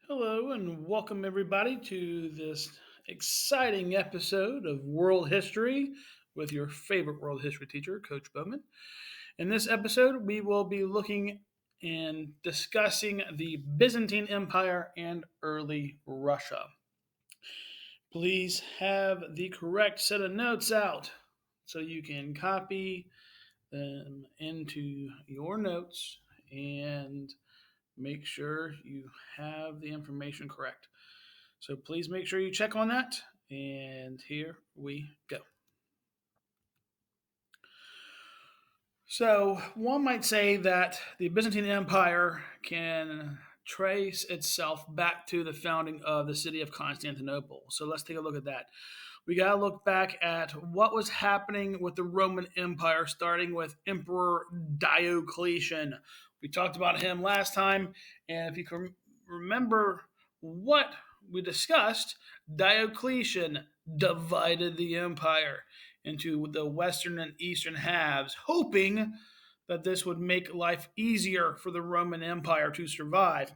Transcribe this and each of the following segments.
Hello and welcome everybody to this exciting episode of World History with your favorite world history teacher, Coach Bowman. In this episode, we will be looking and discussing the Byzantine Empire and early Russia. Please have the correct set of notes out so you can copy them into your notes and make sure you have the information correct. So please make sure you check on that. And here we go. So one might say that the Byzantine Empire can trace itself back to the founding of the city of Constantinople. So let's take a look at that. We got to look back at what was happening with the Roman Empire, starting with Emperor Diocletian. We talked about him last time, and if you can remember what we discussed, Diocletian divided the empire into the western and eastern halves, hoping that this would make life easier for the Roman Empire to survive.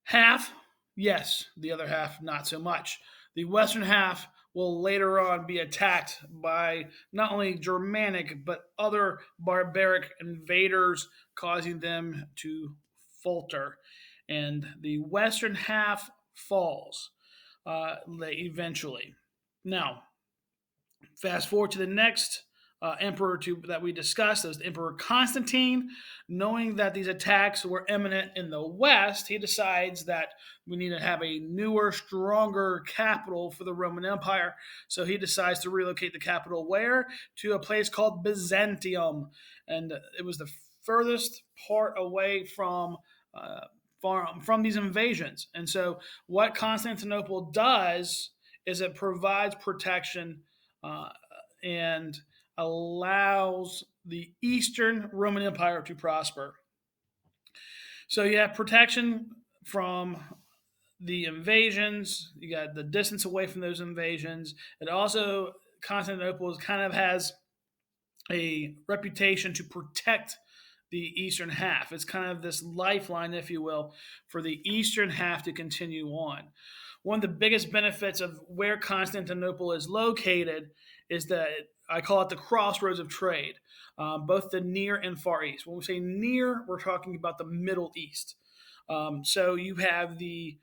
Half, yes, the other half, not so much. The western half will later on be attacked by not only Germanic but other barbaric invaders, causing them to falter. And the western half falls eventually. Now, fast forward to the next emperor that we discussed, that was Emperor Constantine. Knowing that these attacks were imminent in the west, he decides that we need to have a newer, stronger capital for the Roman Empire. So he decides to relocate the capital where? To a place called Byzantium. And it was the furthest part away from these invasions. And so what Constantinople does is it provides protection uh, and allows the Eastern Roman Empire to prosper. So you have protection from the invasions. You got the distance away from those invasions. It also Constantinople kind of has a reputation to protect the eastern half. It's kind of this lifeline, if you will, for the eastern half to continue on. One of the biggest benefits of where Constantinople is located is that I call it the crossroads of trade, both the near and far east. When we say near, we're talking about the Middle East. So you have the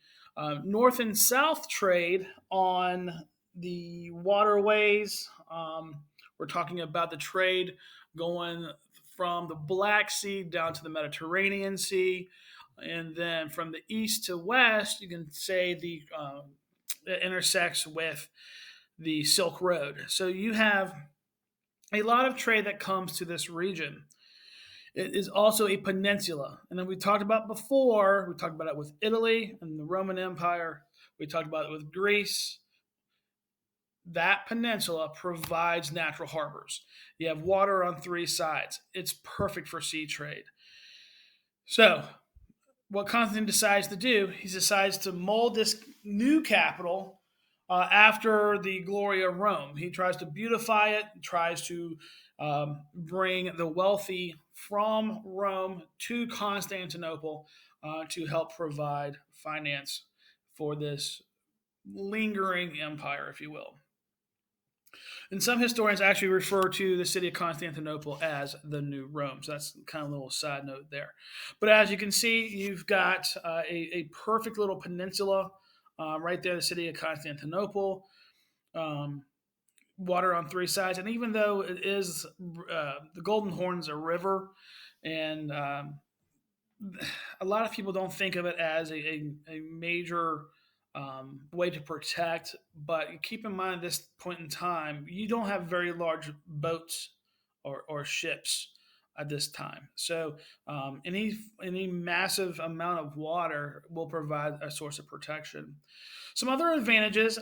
north and south trade on the waterways. We're talking about the trade going from the Black Sea down to the Mediterranean Sea. And then from the east to west, you can say it intersects with the Silk Road. So you have a lot of trade that comes to this region. It is also a peninsula. And then we talked about before, we talked about it with Italy and the Roman Empire. We talked about it with Greece. That peninsula provides natural harbors. You have water on three sides. It's perfect for sea trade. So, what Constantine decides to do, he decides to mold this new capital after the glory of Rome. He tries to beautify it, tries to bring the wealthy from Rome to Constantinople to help provide finance for this lingering empire, if you will. And some historians actually refer to the city of Constantinople as the New Rome. So that's kind of a little side note there. But as you can see, you've got a perfect little peninsula right there, the city of Constantinople. Um, Water on three sides. And even though it is the Golden Horn's a river, and a lot of people don't think of it as a major way to protect. But keep in mind, at this point in time, you don't have very large boats or ships at this time. So any massive amount of water will provide a source of protection. Some other advantages: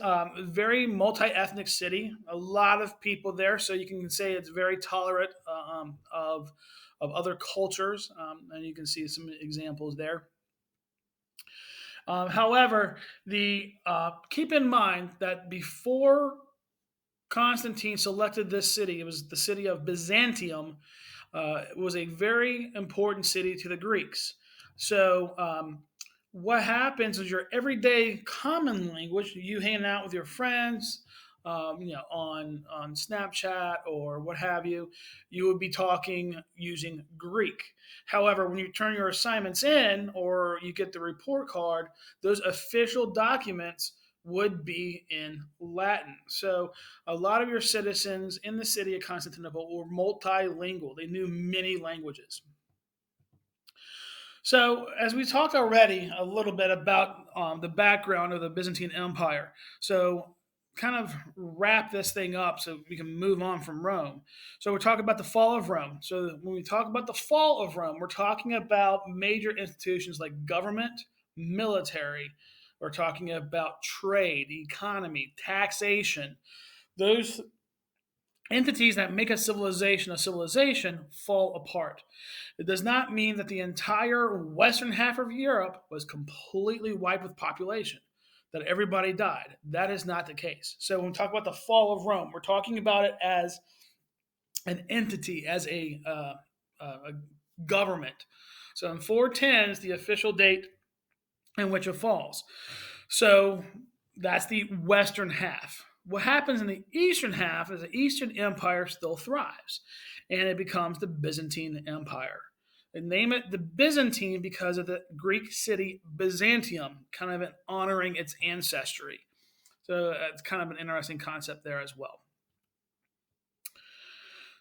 very multi-ethnic city, a lot of people there, so you can say it's very tolerant of other cultures, and you can see some examples there. However, the keep in mind that before Constantine selected this city, it was the city of Byzantium. It was a very important city to the Greeks. So what happens is your everyday common language, you hanging out with your friends, on Snapchat or what have you, you would be talking using Greek. However, when you turn your assignments in or you get the report card, those official documents would be in Latin. So a lot of your citizens in the city of Constantinople were multilingual. They knew many languages. So, as we talked already a little bit about the background of the Byzantine Empire, so kind of wrap this thing up so we can move on from Rome. So, we're talking about the fall of Rome. So, when we talk about the fall of Rome, we're talking about major institutions like government, military, we're talking about trade, economy, taxation. Those entities that make a civilization fall apart. It does not mean that the entire western half of Europe was completely wiped with population, that everybody died. That is not the case. So when we talk about the fall of Rome, we're talking about it as an entity, as a government. So in 410 is the official date in which it falls. So that's the western half. What happens in the eastern half is the Eastern Empire still thrives, and it becomes the Byzantine Empire. They name it the Byzantine because of the Greek city Byzantium, kind of honoring its ancestry. So it's kind of an interesting concept there as well.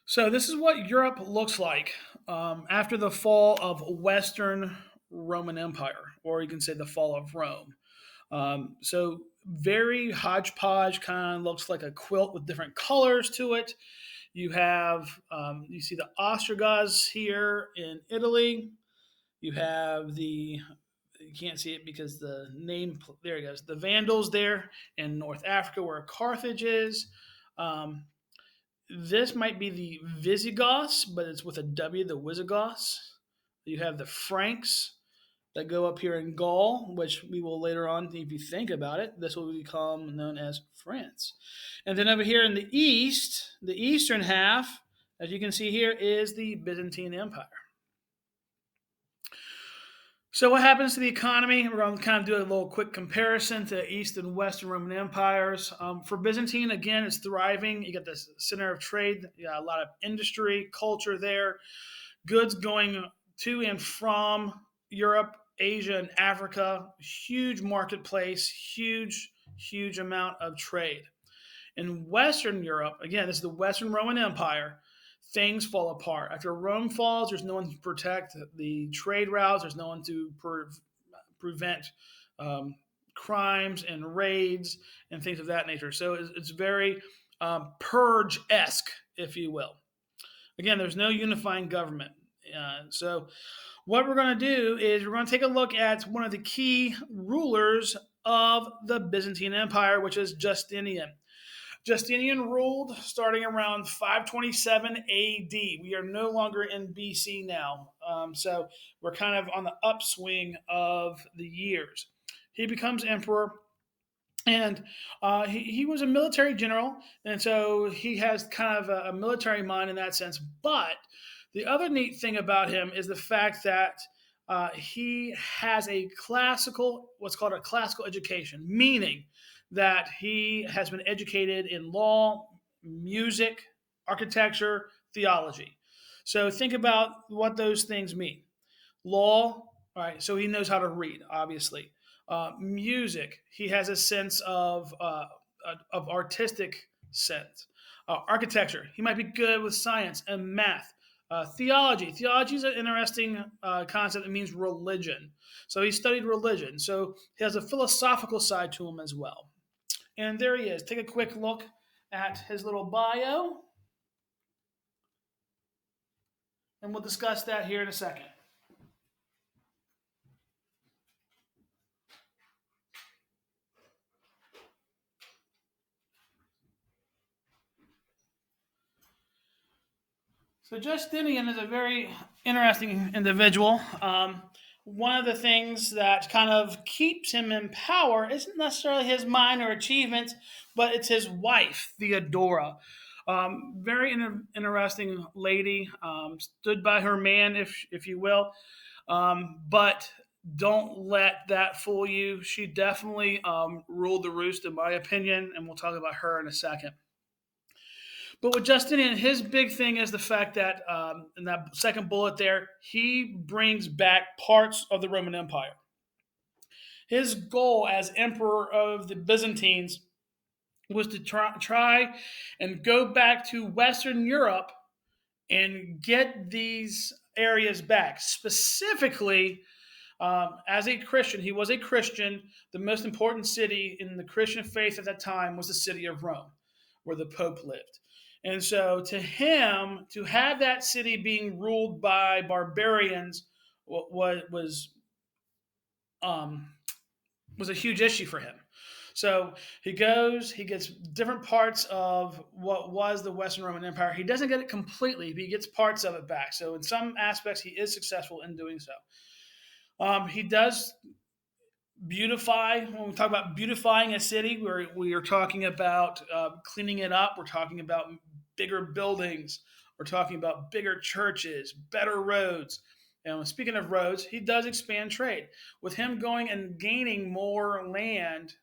So this is what Europe looks like after the fall of Western Roman Empire, or you can say the fall of Rome. So very hodgepodge, kind of looks like a quilt with different colors to it. You see the Ostrogoths here in Italy. You have you can't see it because the name, there it goes, the Vandals there in North Africa where Carthage is. Um, this might be the Visigoths, but it's with a W, the Visigoths. You have the Franks that go up here in Gaul, which we will later on, if you think about it, this will become known as France. And then over here in the east, the eastern half, as you can see here, is the Byzantine Empire. So what happens to the economy? We're going to kind of do a little quick comparison to East and Western Roman empires. For Byzantine, again, it's thriving. You got this center of trade. You got a lot of industry, culture there. Goods going to and from Europe, Asia, and Africa. Huge marketplace, huge amount of trade. In Western Europe, again, this is the Western Roman Empire, things fall apart. After Rome falls, there's no one to protect the trade routes, there's no one to prevent um, crimes and raids and things of that nature. So it's very purge esque, if you will. Again, there's no unifying government. So, what we're going to do is we're going to take a look at one of the key rulers of the Byzantine Empire, which is Justinian. Justinian ruled starting around 527 AD. We are no longer in BC now. So we're kind of on the upswing of the years. He becomes emperor, and he was a military general, and so he has kind of a military mind in that sense. But the other neat thing about him is the fact that he has what's called a classical education, meaning that he has been educated in law, music, architecture, theology. So think about what those things mean. Law, all right, so he knows how to read, obviously. Music, he has a sense of artistic sense. Architecture, he might be good with science and math. Theology is an interesting concept. It means religion. So he studied religion. So he has a philosophical side to him as well. And there he is. Take a quick look at his little bio, and we'll discuss that here in a second. So Justinian is a very interesting individual. One of the things that kind of keeps him in power isn't necessarily his mind or achievements, but it's his wife, Theodora. Very interesting lady, stood by her man, if you will. But Don't let that fool you. She definitely ruled the roost, in my opinion, and we'll talk about her in a second. But with Justinian, his big thing is the fact that in that second bullet there, he brings back parts of the Roman Empire. His goal as emperor of the Byzantines was to try and go back to Western Europe and get these areas back. Specifically, as a Christian, he was a Christian. The most important city in the Christian faith at that time was the city of Rome, where the Pope lived. And so, to him, to have that city being ruled by barbarians um, was a huge issue for him. So he goes, he gets different parts of what was the Western Roman Empire. He doesn't get it completely, but he gets parts of it back. So in some aspects, he is successful in doing so. He does beautify. When we talk about beautifying a city, we are talking about cleaning it up. We're talking about bigger buildings. We're talking about bigger churches, better roads. And speaking of roads, he does expand trade. With him going and gaining more land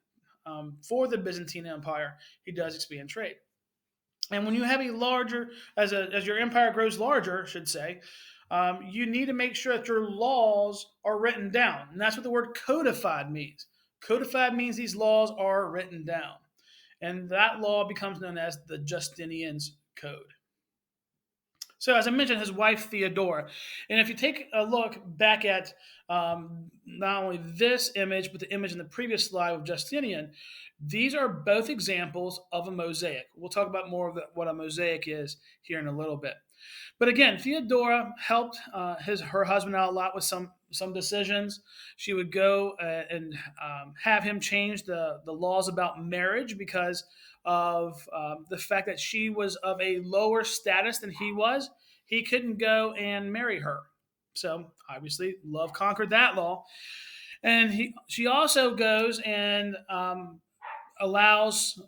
for the Byzantine Empire, he does expand trade. And when you have a larger, as your empire grows larger, I should say, you need to make sure that your laws are written down. And that's what the word codified means. Codified means these laws are written down. And that law becomes known as the Justinian's Code. So, as I mentioned, his wife Theodora. And if you take a look back at not only this image, but the image in the previous slide of Justinian, these are both examples of a mosaic. We'll talk about more of what a mosaic is here in a little bit. But again, Theodora helped her husband out a lot with some decisions. She would go and have him change the laws about marriage because of the fact that she was of a lower status than he was. He couldn't go and marry her. So obviously, love conquered that law. And she also goes and allows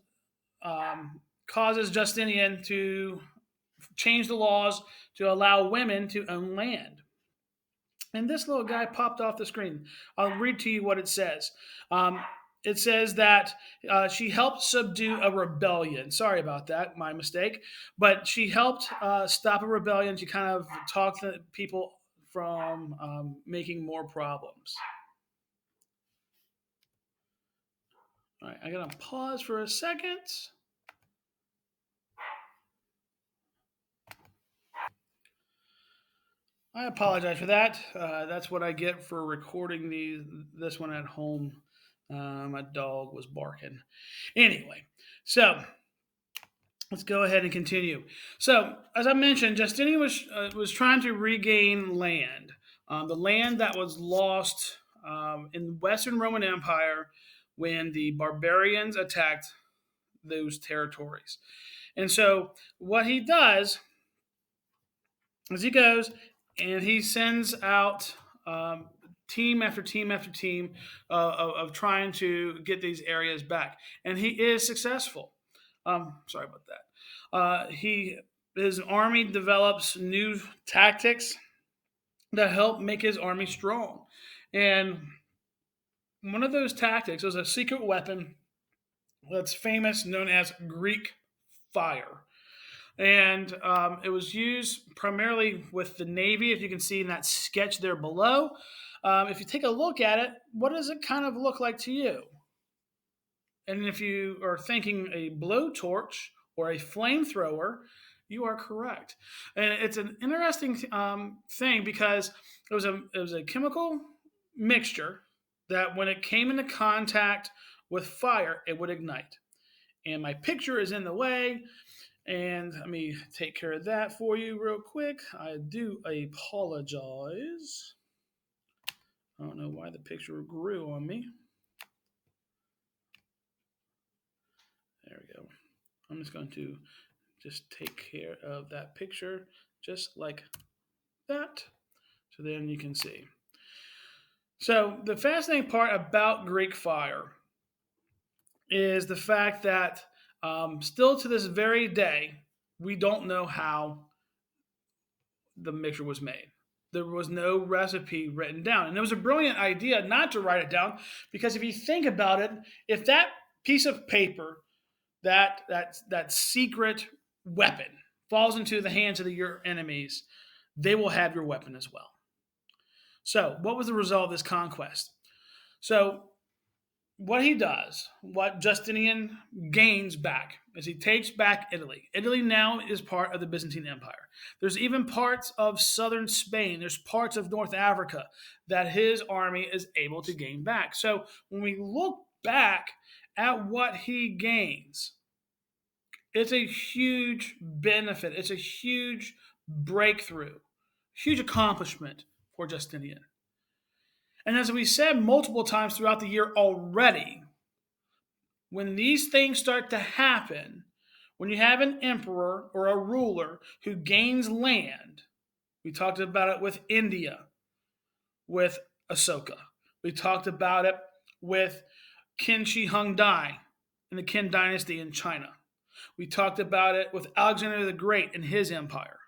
causes Justinian to change the laws to allow women to own land. And this little guy popped off the screen. I'll read to you what it says. It says that she helped subdue a rebellion. Sorry about that, my mistake. But she helped stop a rebellion. She kind of talked to people from making more problems. All right, I gotta pause for a second. I apologize for that. That's what I get for recording this one at home. My dog was barking. Anyway, so let's go ahead and continue. So, as I mentioned, Justinian was trying to regain land, the land that was lost in the Western Roman Empire when the barbarians attacked those territories. And so, what he does is he goes and he sends out team after team after team of trying to get these areas back, and he is successful. Sorry about that. His army develops new tactics that help make his army strong, and one of those tactics was a secret weapon that's famous, known as Greek fire. And it was used primarily with the Navy, as you can see in that sketch there below. If you take a look at it, what does it kind of look like to you? And if you are thinking a blowtorch or a flamethrower, you are correct. And it's an interesting thing because it was a chemical mixture that when it came into contact with fire, it would ignite. And my picture is in the way. And let me take care of that for you real quick. I do apologize. I don't know why the picture grew on me. There we go. I'm just going to just take care of that picture just like that. So then you can see. So the fascinating part about Greek fire is the fact that still to this very day, we don't know how the mixture was made. There was no recipe written down. And it was a brilliant idea not to write it down because if you think about it, if that piece of paper, that secret weapon falls into the hands of your enemies, they will have your weapon as well. So, what was the result of this conquest? So, what he does, what Justinian gains back, is he takes back Italy. Italy now is part of the Byzantine Empire. There's even parts of southern Spain, there's parts of North Africa that his army is able to gain back. So when we look back at what he gains, it's a huge benefit, it's a huge breakthrough, huge accomplishment for Justinian. And as we said multiple times throughout the year already, when these things start to happen, when you have an emperor or a ruler who gains land, we talked about it with India, with Ashoka. We talked about it with Qin Shi Huang Dai in the Qin dynasty in China. We talked about it with Alexander the Great and his empire.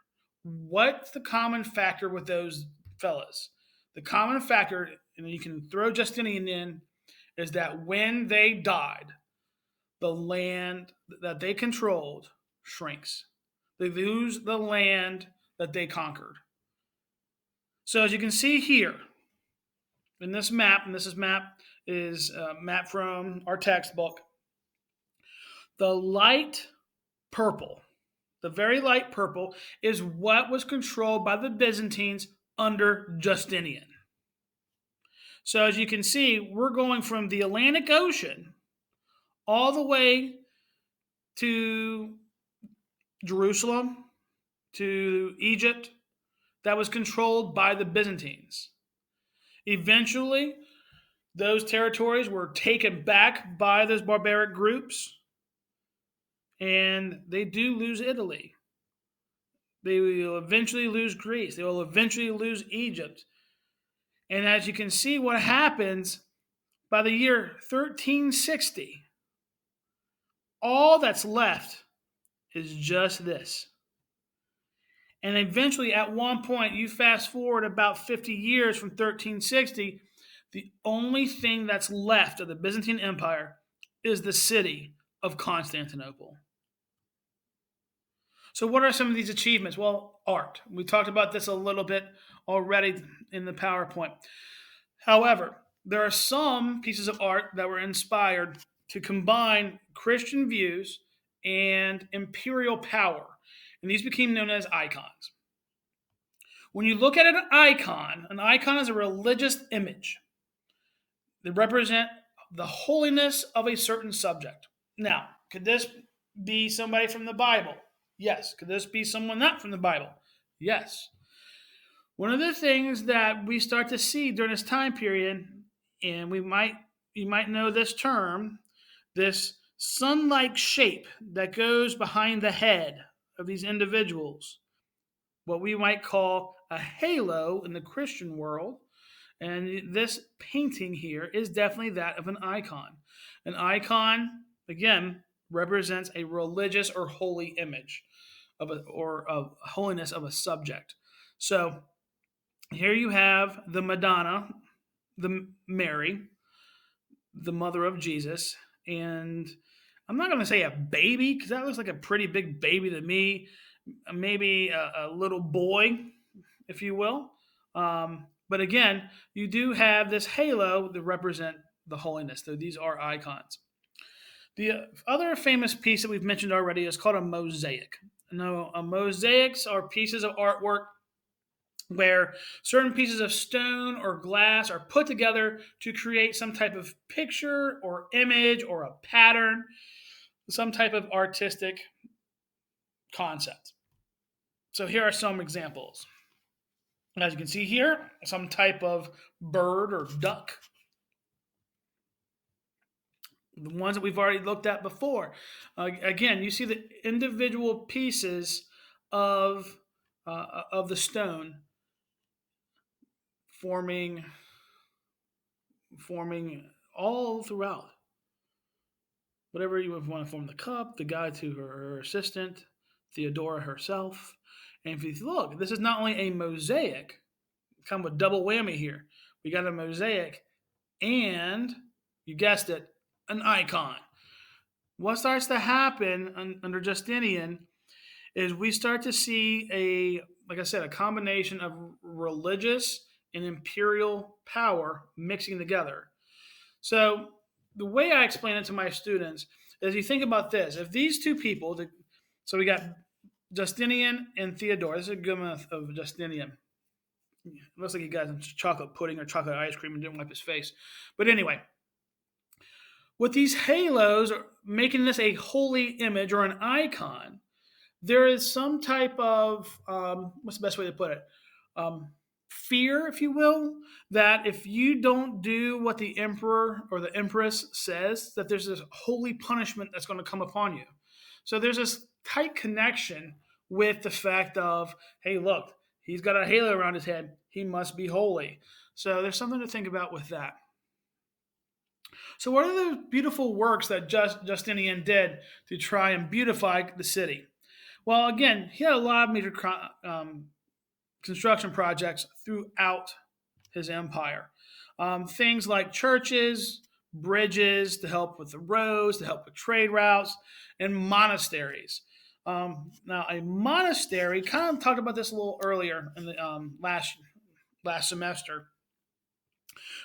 What's the common factor with those fellas? The common factor, and you can throw Justinian in, is that when they died, the land that they controlled shrinks. They lose the land that they conquered. So as you can see here in this map, and this is a map from our textbook, the light purple, the very light purple, is what was controlled by the Byzantines under Justinian. So as you can see, we're going from the Atlantic Ocean all the way to Jerusalem, to Egypt, that was controlled by the Byzantines. Eventually, those territories were taken back by those barbaric groups, and they do lose Italy. They will eventually lose Greece. They will eventually lose Egypt. And as you can see, what happens by the year 1360, all that's left is just this. And eventually, at one point, you fast forward about 50 years from 1360, the only thing that's left of the Byzantine Empire is the city of Constantinople. So, what are some of these achievements? Well, art. We talked about this a little bit already in the PowerPoint. However, there are some pieces of art that were inspired to combine Christian views and imperial power, and these became known as icons. When you look at an icon is a religious image that represent the holiness of a certain subject. Now, could this be somebody from the Bible? Yes. Could this be someone not from the Bible? Yes. One of the things that we start to see during this time period, and you might know this term, this sun-like shape that goes behind the head of these individuals, what we might call a halo in the Christian world. And this painting here is definitely that of an icon. An icon, again, represents a religious or holy image or of holiness of a subject. So here you have the Madonna, the Mary, the mother of Jesus, and I'm not going to say a baby because that looks like a pretty big baby to me. Maybe a little boy, if you will. But again, you do have this halo that represent the holiness. So these are icons. The other famous piece that we've mentioned already is called a mosaic. Now, mosaics are pieces of artwork where certain pieces of stone or glass are put together to create some type of picture or image or a pattern, some type of artistic concept. So here are some examples. As you can see here, some type of bird or duck. The ones that we've already looked at before. Again, you see the individual pieces of the stone forming all throughout. Whatever you want to form the cup, the guy to her assistant, Theodora herself. And if you look, this is not only a mosaic, kind of a double whammy here. We got a mosaic and, you guessed it, an icon. What starts to happen under Justinian is we start to see like I said, a combination of religious and imperial power mixing together. So the way I explain it to my students is, you think about this: if these two people, so we got Justinian and Theodore. This is a good one of Justinian. It looks like he got some chocolate pudding or chocolate ice cream and didn't wipe his face. But anyway, with these halos making this a holy image or an icon, there is some type of what's the best way to put it? Um, Fear, if you will, that if you don't do what the emperor or the empress says, that there's this holy punishment that's going to come upon you. So there's this tight connection with the fact of, hey, look, he's got a halo around his head. He must be holy. So there's something to think about with that. So, what are the beautiful works that Justinian did to try and beautify the city? Well, again, he had a lot of major construction projects throughout his empire. Things like churches, bridges to help with the roads, to help with trade routes, and monasteries. Now, a monastery, kind of talked about this a little earlier in the last semester.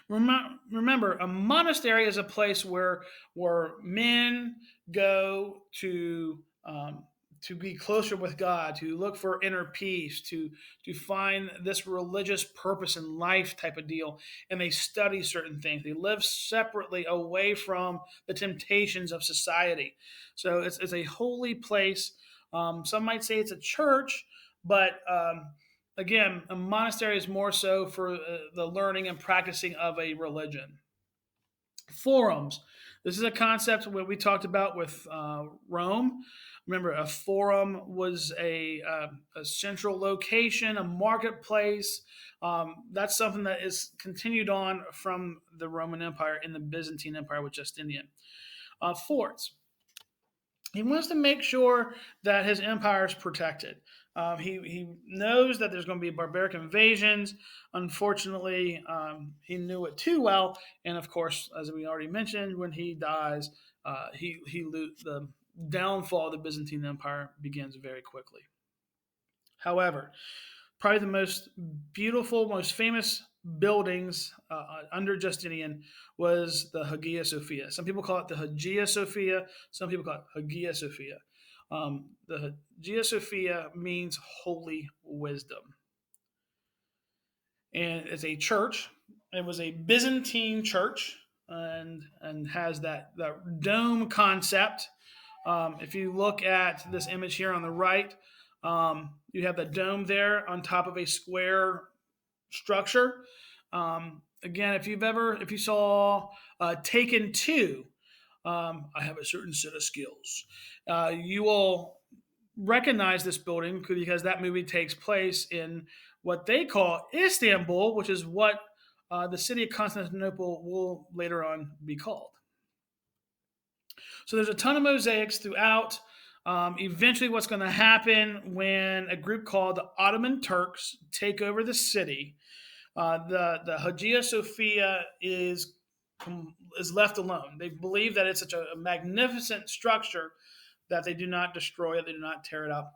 Remember, a monastery is a place where men go to be closer with God, to look for inner peace, to find this religious purpose in life type of deal, and they study certain things. They live separately away from the temptations of society. So it's a holy place. Some might say it's a church, but again, a monastery is more so for the learning and practicing of a religion. Forums. This is a concept what we talked about with Rome. Remember, a forum was a central location, a marketplace. That's something that is continued on from the Roman Empire and the Byzantine Empire with Justinian. Forts. He wants to make sure that his empire is protected. He knows that there's going to be barbaric invasions. Unfortunately, he knew it too well, and of course, as we already mentioned, when he dies, the downfall of the Byzantine Empire begins very quickly. However, probably the most beautiful, most famous buildings under Justinian was the Hagia Sophia. Some people call it the Hagia Sophia. Some people call it Hagia Sophia. The Hagia Sophia means holy wisdom, and it's a church. It was a Byzantine church, and has that dome concept. If you look at this image here on the right, you have the dome there on top of a square structure. Again, if you saw Taken Two, I have a certain set of skills. You will recognize this building because that movie takes place in what they call Istanbul, which is what the city of Constantinople will later on be called. So there's a ton of mosaics throughout. Eventually, what's going to happen when a group called the Ottoman Turks take over the city? The Hagia Sophia is left alone. They believe that it's such a magnificent structure that they do not destroy it, they do not tear it up.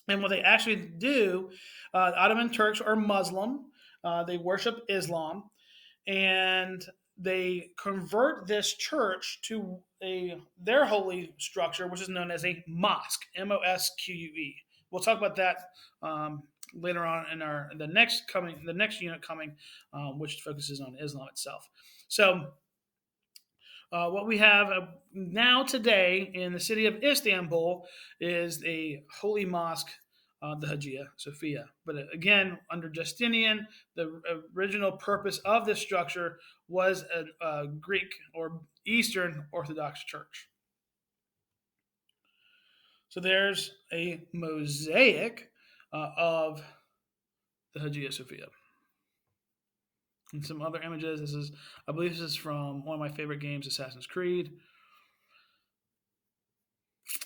And what they actually do, Ottoman Turks are Muslim. They worship Islam, and they convert this church to their holy structure, which is known as a mosque, Mosque. We'll talk about that later on in the next unit coming, which focuses on Islam itself. So what we have now today in the city of Istanbul is a holy mosque, the Hagia Sophia. But again, under Justinian, the original purpose of this structure was a Greek or Eastern Orthodox church. So there's a mosaic of the Hagia Sophia. And some other images. I believe this is from one of my favorite games, Assassin's Creed.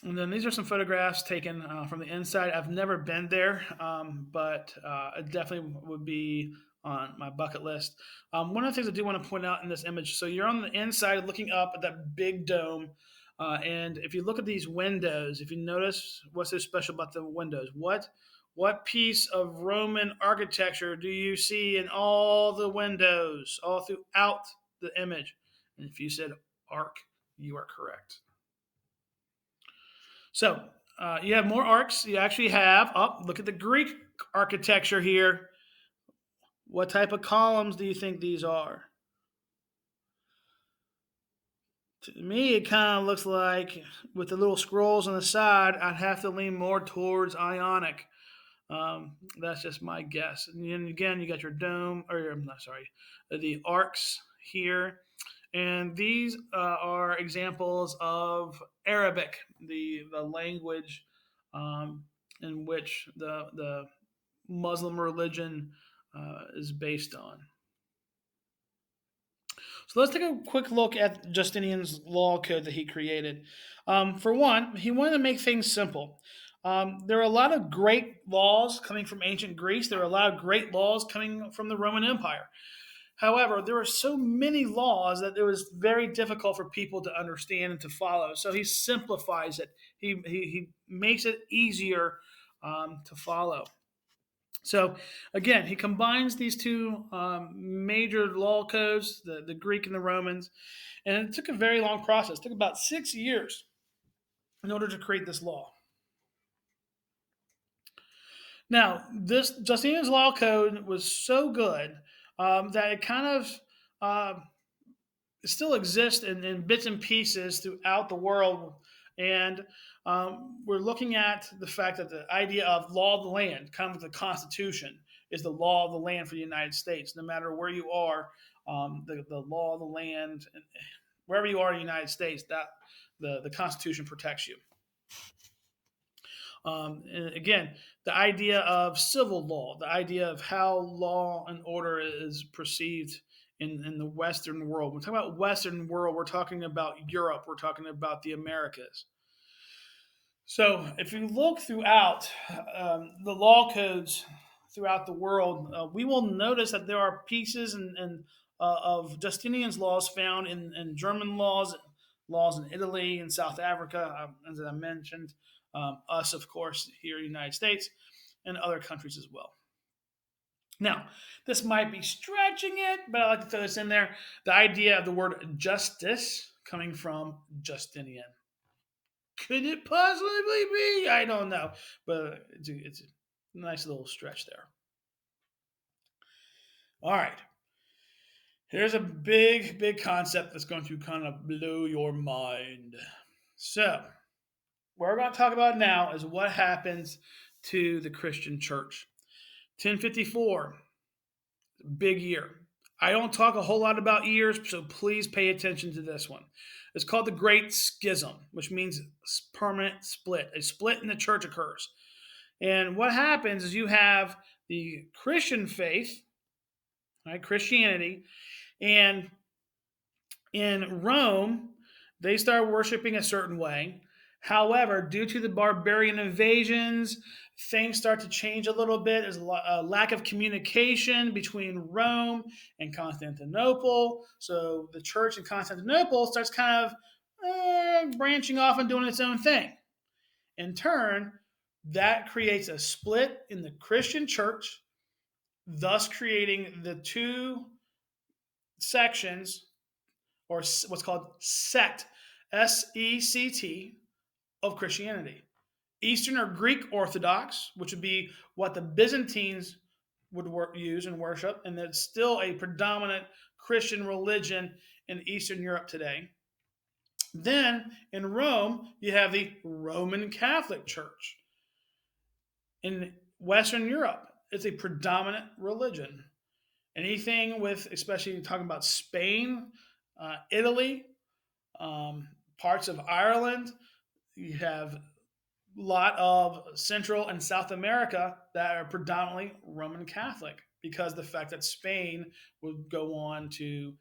And then these are some photographs taken from the inside. I've never been there, but it definitely would be on my bucket list. One of the things I do want to point out in this image, so you're on the inside looking up at that big dome. And if you look at these windows, if you notice what's so special about the windows, what piece of Roman architecture do you see in all the windows, all throughout the image? And if you said arc, you are correct. So you have more arcs. You actually have, oh, look at the Greek architecture here. What type of columns do you think these are? To me, it kind of looks like with the little scrolls on the side, I'd have to lean more towards Ionic. That's just my guess. And then again, you got your dome, or I'm not sorry, the arcs here. And these are examples of Arabic, the language in which the Muslim religion is based on. So let's take a quick look at Justinian's law code that he created. For one, he wanted to make things simple. There are a lot of great laws coming from ancient Greece. There are a lot of great laws coming from the Roman Empire. However, there were so many laws that it was very difficult for people to understand and to follow. So he simplifies it. He makes it easier to follow. So again, he combines these two major law codes, the Greek and the Romans, and it took a very long process. It took about 6 years in order to create this law. Now, this Justinian's law code was so good that it kind of still exist in bits and pieces throughout the world. And we're looking at the fact that the idea of law of the land, kind of like the Constitution, is the law of the land for the United States. No matter where you are, the law of the land, wherever you are in the United States, that the Constitution protects you. And again, the idea of civil law, the idea of how law and order is perceived in the Western world. When we talk about Western world, we're talking about Europe, we're talking about the Americas. So if you look throughout the law codes throughout the world, we will notice that there are pieces of Justinian's laws found in German laws, laws in Italy and South Africa, as I mentioned, us, of course, here in the United States, and other countries as well. Now, this might be stretching it, but I like to throw this in there. The idea of the word justice coming from Justinian. Could it possibly be? I don't know, but it's a nice little stretch there. All right. Here's a big, big concept that's going to kind of blow your mind. So, what we're going to talk about now is what happens to the Christian church. 1054, big year. I don't talk a whole lot about years, so please pay attention to this one. It's called the Great Schism, which means permanent split. A split in the church occurs. And what happens is you have the Christian faith, right, Christianity, and in Rome, they start worshiping a certain way. However, due to the barbarian invasions, things start to change a little bit. There's a lack of communication between Rome and Constantinople. So the church in Constantinople starts kind of branching off and doing its own thing. In turn, that creates a split in the Christian church, thus creating the two sections, or what's called sect, SECT, of Christianity. Eastern or Greek Orthodox, which would be what the Byzantines would use and worship, and that's still a predominant Christian religion in Eastern Europe today. Then in Rome, you have the Roman Catholic Church. In Western Europe, it's a predominant religion. Anything with, especially talking about Spain, Italy, parts of Ireland, you have a lot of Central and South America that are predominantly Roman Catholic because the fact that Spain would go on to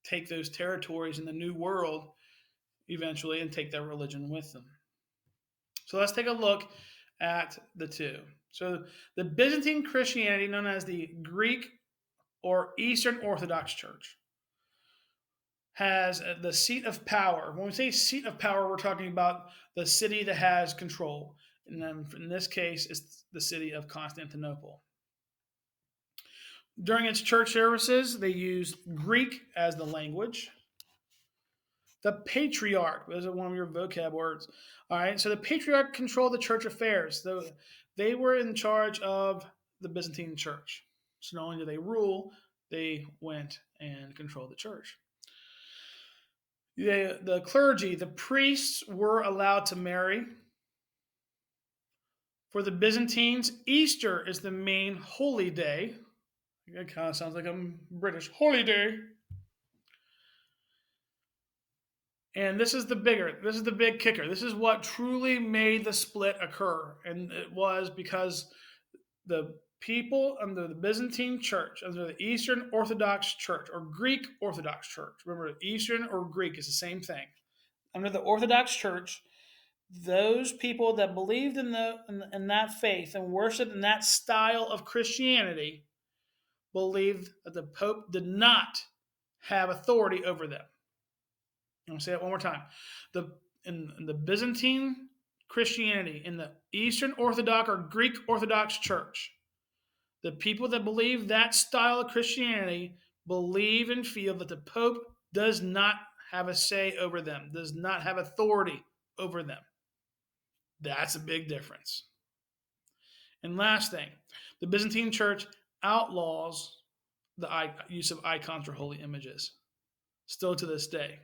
take those territories in the New World eventually and take their religion with them. So let's take a look at the two. So the Byzantine Christianity, known as the Greek or Eastern Orthodox Church, has the seat of power. When we say seat of power, we're talking about the city that has control. And then in this case, it's the city of Constantinople. During its church services, they used Greek as the language. The patriarch, those are one of your vocab words. All right, so the patriarch controlled the church affairs. So they were in charge of the Byzantine church. So not only did they rule, they went and controlled the church. The clergy, the priests were allowed to marry. For the Byzantines, Easter is the main holy day. It kind of sounds like I'm British. Holy day. And this is the big kicker. This is what truly made the split occur. And it was because the people under the Byzantine church, under the Eastern Orthodox Church, or Greek Orthodox Church, remember, Eastern or Greek is the same thing. Under the Orthodox Church, those people that believed in that faith and worshiped in that style of Christianity believed that the Pope did not have authority over them. I'm going to say it one more time. In the Byzantine Christianity, in the Eastern Orthodox or Greek Orthodox Church, the people that believe that style of Christianity believe and feel that the Pope does not have a say over them, does not have authority over them. That's a big difference. And last thing, the Byzantine Church outlaws the use of icons or holy images, still to this day.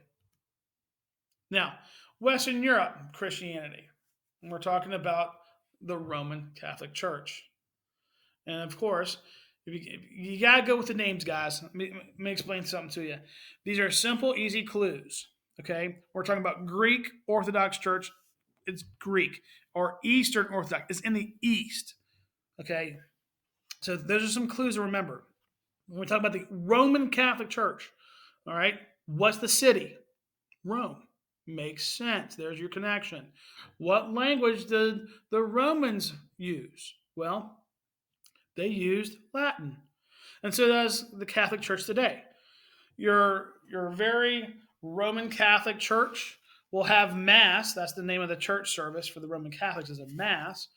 Now, Western Europe Christianity, and we're talking about the Roman Catholic Church. And of course, you got to go with the names, guys. Let me explain something to you. These are simple, easy clues. Okay, we're talking about Greek Orthodox Church. It's Greek, or Eastern Orthodox. It's in the East. Okay, so those are some clues to remember. When we talk about the Roman Catholic Church, all right, what's the city? Rome. Makes sense. There's your connection. What language did the Romans use? Well, they used Latin. And so does the Catholic Church today. Your very Roman Catholic Church will have Mass. That's the name of the church service for the Roman Catholics, is a Mass.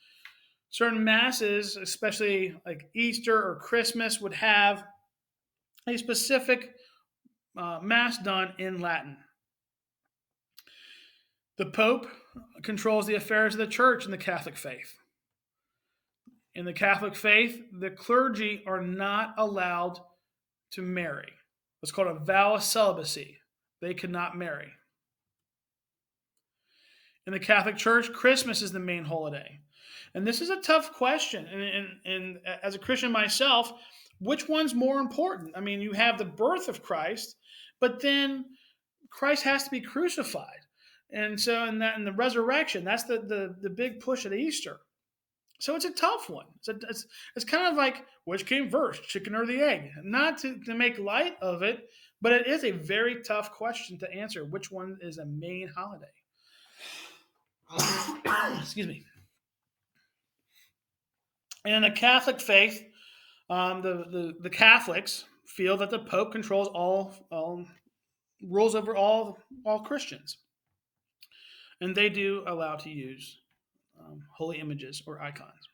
Certain Masses, especially like Easter or Christmas, would have a specific Mass done in Latin. The Pope controls the affairs of the church in the Catholic faith. In the Catholic faith, the clergy are not allowed to marry. What's called a vow of celibacy. They cannot marry. In the Catholic Church, Christmas is the main holiday. And this is a tough question. And as a Christian myself, which one's more important? I mean, you have the birth of Christ, but then Christ has to be crucified. And so in the resurrection, that's the big push at Easter. So it's a tough one. It's kind of like, which came first, chicken or the egg? Not to make light of it, but it is a very tough question to answer. Which one is a main holiday? Excuse me. And in the Catholic faith, the Catholics feel that the Pope controls all rules over all Christians, and they do allow to use holy images or icons.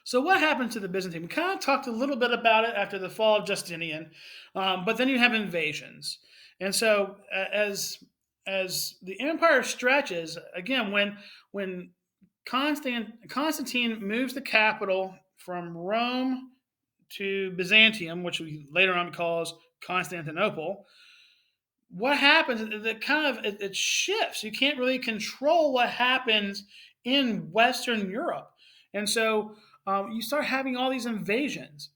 So what happened to the Byzantine? We kind of talked a little bit about it after the fall of Justinian, but then you have invasions, and so as the empire stretches, again, when Constantine moves the capital from Rome to Byzantium, which we later on calls Constantinople, what happens is it shifts. You can't really control what happens in Western Europe, and so you start having all these invasions.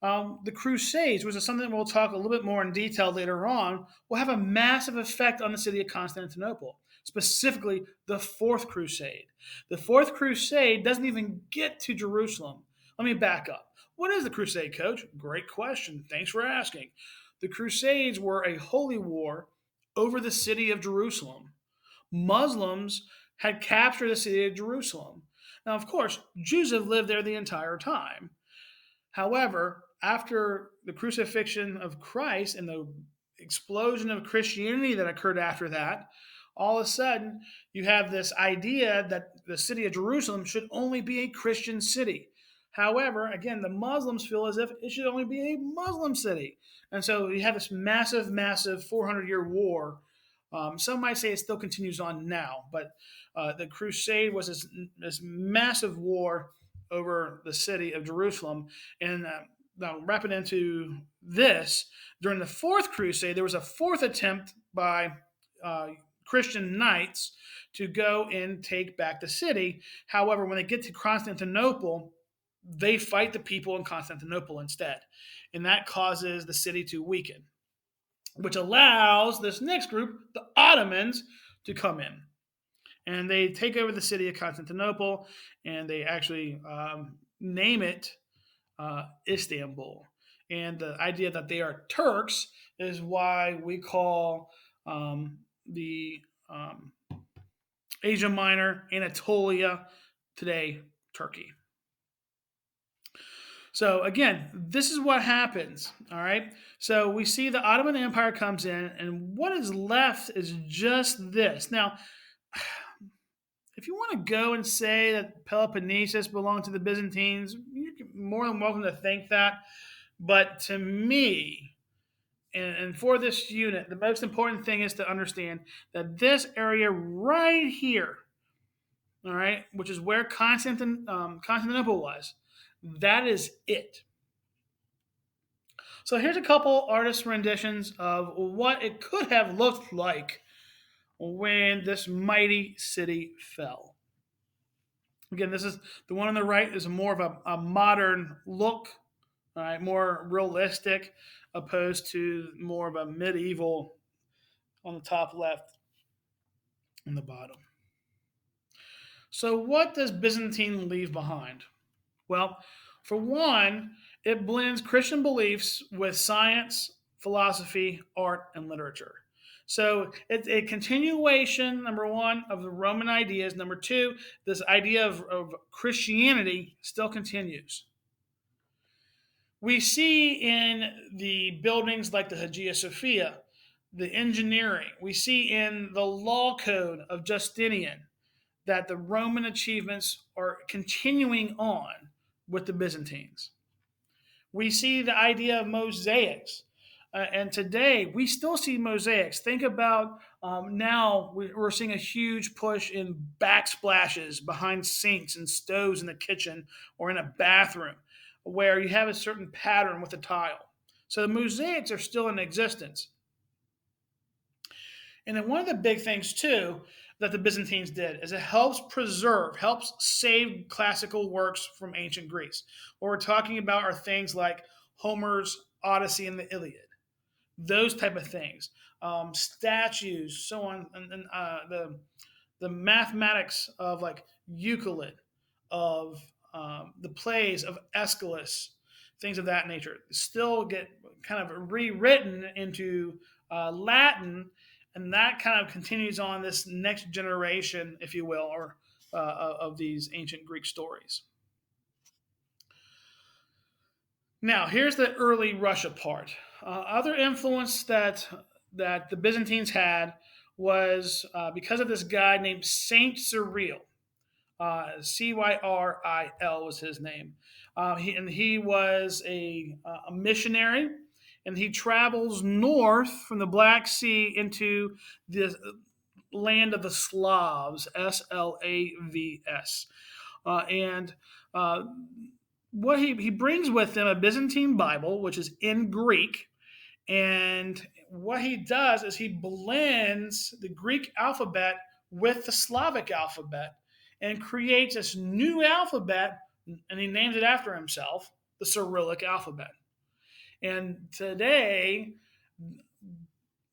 The Crusades, which is something we'll talk a little bit more in detail later on, will have a massive effect on the city of Constantinople, specifically the Fourth Crusade. The Fourth Crusade doesn't even get to Jerusalem. Let me back up. What is the Crusade, Coach? Great question. Thanks for asking. The Crusades were a holy war over the city of Jerusalem. Muslims had captured the city of Jerusalem. Now, of course, Jews have lived there the entire time. However, after the crucifixion of Christ and the explosion of Christianity that occurred after that, all of a sudden you have this idea that the city of Jerusalem should only be a Christian city. However, again, the Muslims feel as if it should only be a Muslim city. And so you have this massive, massive 400-year war. Some might say it still continues on now, but the crusade was this massive war over the city of Jerusalem. And now, wrapping into this, during the Fourth Crusade, there was a fourth attempt by uh, Christian knights to go and take back the city. However, when they get to Constantinople, they fight the people in Constantinople instead. And that causes the city to weaken, which allows this next group, the Ottomans, to come in. And they take over the city of Constantinople, and they actually name it Istanbul. And the idea that they are Turks is why we call the Asia Minor, Anatolia, today Turkey. So again, this is what happens. All right. So we see the Ottoman Empire comes in, and what is left is just this. Now, if you want to go and say that Peloponnesus belonged to the Byzantines, you're more than welcome to think that. But to me, and for this unit, the most important thing is to understand that this area right here, all right, which is where Constantinople was, that is it. So here's a couple artist renditions of what it could have looked like when this mighty city fell. Again, this is the one on the right is more of a modern look, all right, more realistic, opposed to more of a medieval on the top left and the bottom. So, what does Byzantine leave behind? Well, for one, it blends Christian beliefs with science, philosophy, art, and literature. So it's a continuation, number one, of the Roman ideas. Number two, this idea of Christianity still continues. We see in the buildings like the Hagia Sophia, the engineering, we see in the law code of Justinian that the Roman achievements are continuing on with the Byzantines. We see the idea of mosaics. And today, we still see mosaics. Think about now we're seeing a huge push in backsplashes behind sinks and stoves in the kitchen or in a bathroom where you have a certain pattern with a tile. So the mosaics are still in existence. And then one of the big things too that the Byzantines did is it helps preserve, helps save classical works from ancient Greece. What we're talking about are things like Homer's Odyssey and the Iliad, those type of things, statues, so on, and the mathematics of like Euclid, of the plays of Aeschylus, things of that nature, still get kind of rewritten into Latin, and that kind of continues on this next generation, if you will, or of these ancient Greek stories. Now, here's the early Russia part. Other influence that the Byzantines had was because of this guy named Saint Cyril. Cyril was his name. He was a missionary, and he travels north from the Black Sea into the land of the Slavs, Slavs. And what he brings with him a Byzantine Bible, which is in Greek. And what he does is he blends the Greek alphabet with the Slavic alphabet and creates this new alphabet, and he names it after himself, the Cyrillic alphabet. And today,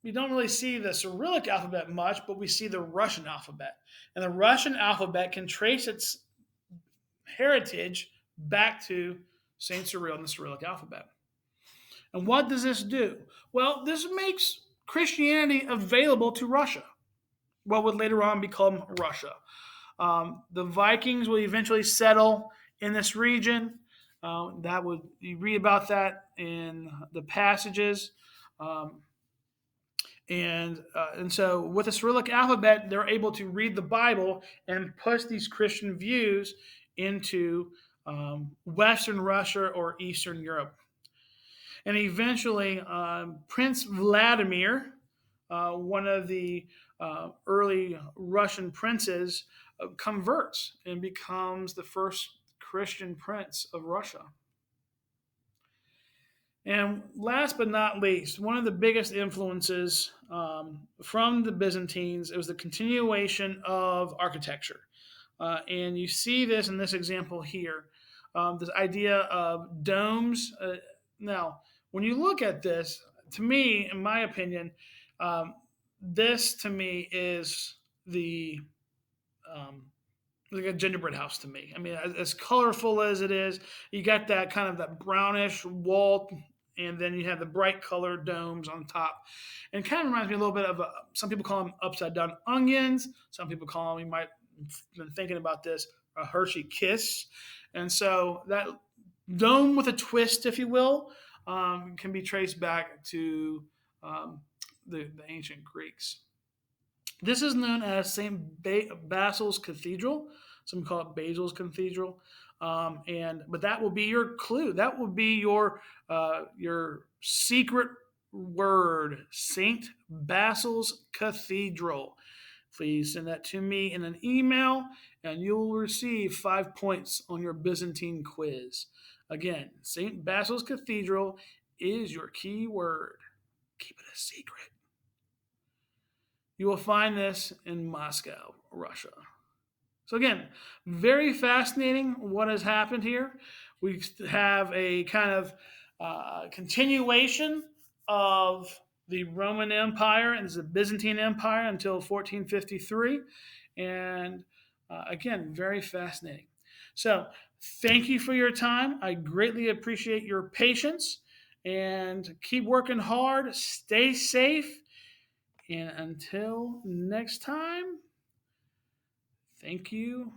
we don't really see the Cyrillic alphabet much, but we see the Russian alphabet. And the Russian alphabet can trace its heritage back to St. Cyril and the Cyrillic alphabet. And what does this do? Well, this makes Christianity available to Russia, what would later on become Russia. The Vikings would eventually settle in this region. That would you read about that in the passages. Um, and so with the Cyrillic alphabet, they're able to read the Bible and push these Christian views into Western Russia or Eastern Europe. And eventually, Prince Vladimir, one of the early Russian princes, converts and becomes the first Christian prince of Russia. And last but not least, one of the biggest influences from the Byzantines, it was the continuation of architecture. And you see this in this example here, this idea of domes. Now, when you look at this, to me, in my opinion, um, this to me is the um, like a gingerbread house to me. I mean, as colorful as it is, you got that kind of that brownish wall, and then you have the bright colored domes on top. And it kind of reminds me a little bit of some people call them upside down onions. Some people call them, you might have been thinking about this, a Hershey kiss. And so that dome with a twist, if you will, can be traced back to the ancient Greeks. This is known as St. Basil's Cathedral. Some call it Basil's Cathedral. But that will be your clue. That will be your secret word, St. Basil's Cathedral. Please send that to me in an email, and you'll receive 5 points on your Byzantine quiz. Again, St. Basil's Cathedral is your key word. Keep it a secret. You will find this in Moscow, Russia. So, again, very fascinating what has happened here. We have a kind of continuation of the Roman Empire and the Byzantine Empire until 1453. And again, very fascinating. So, thank you for your time. I greatly appreciate your patience and keep working hard, stay safe, and until next time, thank you